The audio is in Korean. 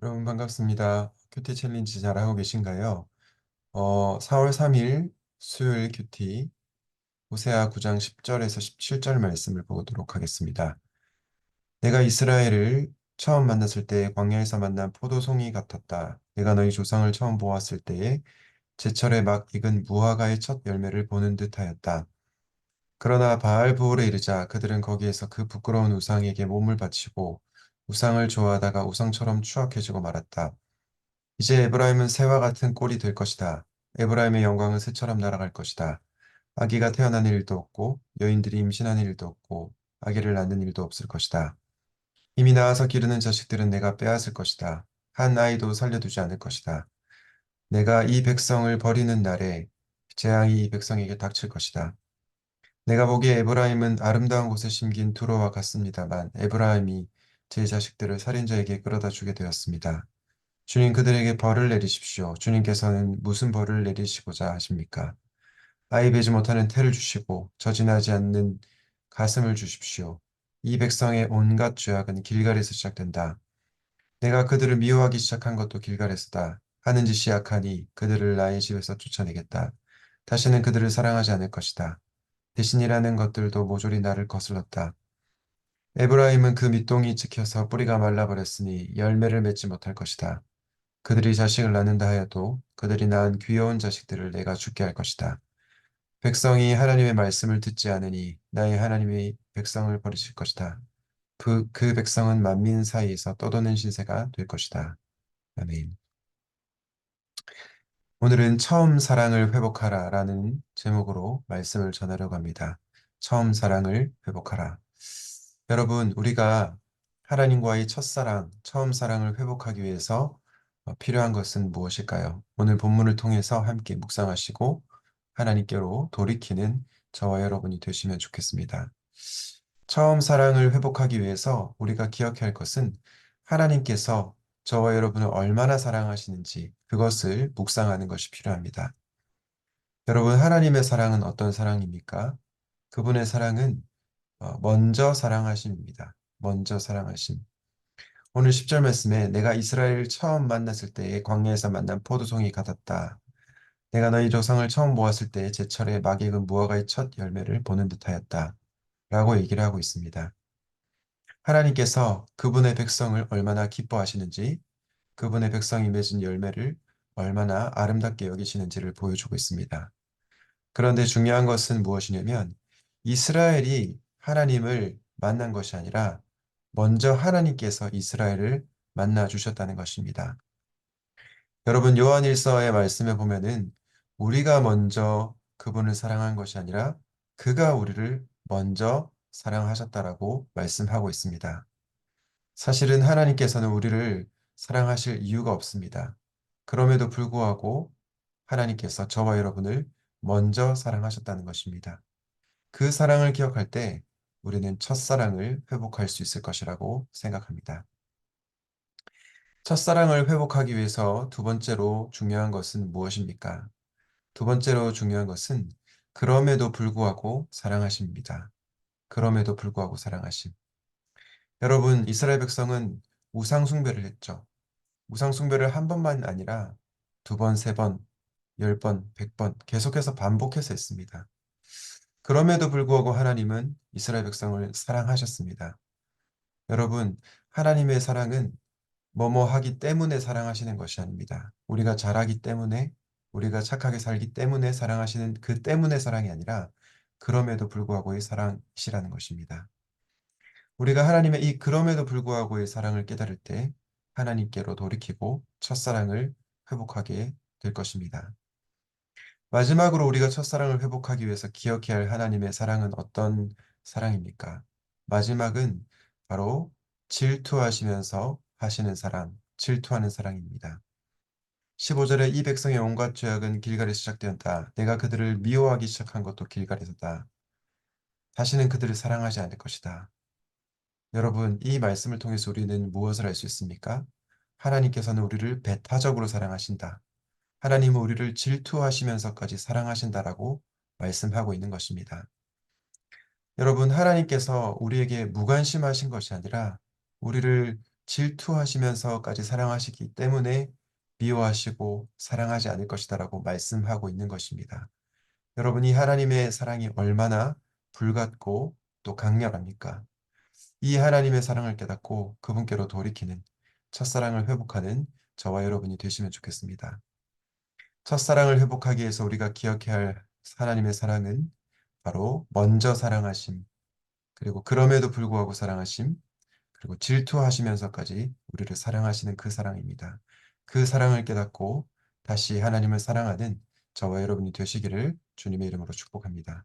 여러분 반갑습니다. 큐티 챌린지 잘하고 계신가요? 4월 3일 수요일 큐티 호세아 9장 10절에서 17절 말씀을 보도록 하겠습니다. 내가 이스라엘을 처음 만났을 때에 광야에서 만난 포도송이 같았다. 내가 너희 조상을 처음 보았을 때에 제철에 막 익은 무화과의 첫 열매를 보는 듯하였다. 그러나 바알브올에 이르자 그들은 거기에서 그 부끄러운 우상에게 몸을 바치고 우상을 좋아하다가 우상처럼 추악해지고 말았다. 이제 에브라임은 새와 같은 꼴이 될 것이다. 에브라임의 영광은 새처럼 날아갈 것이다. 아기가 태어나는 일도 없고 여인들이 임신하는 일도 없고 아기를 낳는 일도 없을 것이다. 이미 나와서 기르는 자식들은 내가 빼앗을 것이다. 한 아이도 살려두지 않을 것이다. 내가 이 백성을 버리는 날에 재앙이 이 백성에게 닥칠 것이다. 내가 보기에 에브라임은 아름다운 곳에 심긴 두로와 같습니다만 에브라임이 제 자식들을 살인자에게 끌어다 주게 되었습니다. 주님 그들에게 벌을 내리십시오. 주님께서는 무슨 벌을 내리시고자 하십니까? 아이 베지 못하는 태를 주시고 저진하지 않는 가슴을 주십시오. 이 백성의 온갖 죄악은 길갈에서 시작된다. 내가 그들을 미워하기 시작한 것도 길갈에서다. 하는 짓이 약하니 그들을 나의 집에서 쫓아내겠다. 다시는 그들을 사랑하지 않을 것이다. 대신이라는 것들도 모조리 나를 거슬렀다. 에브라임은 그 밑동이 찍혀서 뿌리가 말라버렸으니 열매를 맺지 못할 것이다. 그들이 자식을 낳는다 하여도 그들이 낳은 귀여운 자식들을 내가 죽게 할 것이다. 백성이 하나님의 말씀을 듣지 않으니 나의 하나님의 백성을 버리실 것이다. 그 백성은 만민 사이에서 떠도는 신세가 될 것이다. 아멘. 오늘은 처음 사랑을 회복하라 라는 제목으로 말씀을 전하려고 합니다. 처음 사랑을 회복하라. 여러분, 우리가 하나님과의 첫사랑, 처음 사랑을 회복하기 위해서 필요한 것은 무엇일까요? 오늘 본문을 통해서 함께 묵상하시고 하나님께로 돌이키는 저와 여러분이 되시면 좋겠습니다. 처음 사랑을 회복하기 위해서 우리가 기억해야 할 것은 하나님께서 저와 여러분을 얼마나 사랑하시는지 그것을 묵상하는 것이 필요합니다. 여러분, 하나님의 사랑은 어떤 사랑입니까? 그분의 사랑은 먼저 사랑하심입니다. 먼저 사랑하심. 오늘 10절 말씀에 내가 이스라엘을 처음 만났을 때에 광야에서 만난 포도송이 같았다. 내가 너희 조상을 처음 보았을 때에 제철에 막 익은 무화과의 첫 열매를 보는 듯하였다. 라고 얘기를 하고 있습니다. 하나님께서 그분의 백성을 얼마나 기뻐하시는지, 그분의 백성이 맺은 열매를 얼마나 아름답게 여기시는지를 보여주고 있습니다. 그런데 중요한 것은 무엇이냐면 이스라엘이 하나님을 만난 것이 아니라 먼저 하나님께서 이스라엘을 만나 주셨다는 것입니다. 여러분 요한일서의 말씀에 보면은 우리가 먼저 그분을 사랑한 것이 아니라 그가 우리를 먼저 사랑하셨다라고 말씀하고 있습니다. 사실은 하나님께서는 우리를 사랑하실 이유가 없습니다. 그럼에도 불구하고 하나님께서 저와 여러분을 먼저 사랑하셨다는 것입니다. 그 사랑을 기억할 때 우리는 첫사랑을 회복할 수 있을 것이라고 생각합니다. 첫사랑을 회복하기 위해서 두 번째로 중요한 것은 무엇입니까? 두 번째로 중요한 것은 그럼에도 불구하고 사랑하심입니다. 그럼에도 불구하고 사랑하심. 여러분, 이스라엘 백성은 우상 숭배를 했죠. 우상 숭배를 한 번만 아니라 두 번, 세 번, 열 번, 백 번 계속해서 반복해서 했습니다. 그럼에도 불구하고 하나님은 이스라엘 백성을 사랑하셨습니다. 여러분, 하나님의 사랑은 뭐뭐 하기 때문에 사랑하시는 것이 아닙니다. 우리가 잘하기 때문에, 우리가 착하게 살기 때문에 사랑하시는 그 때문에 사랑이 아니라 그럼에도 불구하고의 사랑이시라는 것입니다. 우리가 하나님의 이 그럼에도 불구하고의 사랑을 깨달을 때 하나님께로 돌이키고 첫사랑을 회복하게 될 것입니다. 마지막으로 우리가 첫사랑을 회복하기 위해서 기억해야 할 하나님의 사랑은 어떤 사랑입니까? 마지막은 바로 질투하시면서 하시는 사랑, 질투하는 사랑입니다. 15절에 이 백성의 온갖 죄악은 길갈에 시작되었다. 내가 그들을 미워하기 시작한 것도 길갈에서다. 다시는 그들을 사랑하지 않을 것이다. 여러분, 이 말씀을 통해서 우리는 무엇을 알 수 있습니까? 하나님께서는 우리를 배타적으로 사랑하신다. 하나님은 우리를 질투하시면서까지 사랑하신다라고 말씀하고 있는 것입니다. 여러분, 하나님께서 우리에게 무관심하신 것이 아니라 우리를 질투하시면서까지 사랑하시기 때문에 미워하시고 사랑하지 않을 것이다라고 말씀하고 있는 것입니다. 여러분이 하나님의 사랑이 얼마나 불같고 또 강렬합니까? 이 하나님의 사랑을 깨닫고 그분께로 돌이키는 첫사랑을 회복하는 저와 여러분이 되시면 좋겠습니다. 첫사랑을 회복하기 위해서 우리가 기억해야 할 하나님의 사랑은 바로 먼저 사랑하심, 그리고 그럼에도 불구하고 사랑하심, 그리고 질투하시면서까지 우리를 사랑하시는 그 사랑입니다. 그 사랑을 깨닫고 다시 하나님을 사랑하는 저와 여러분이 되시기를 주님의 이름으로 축복합니다.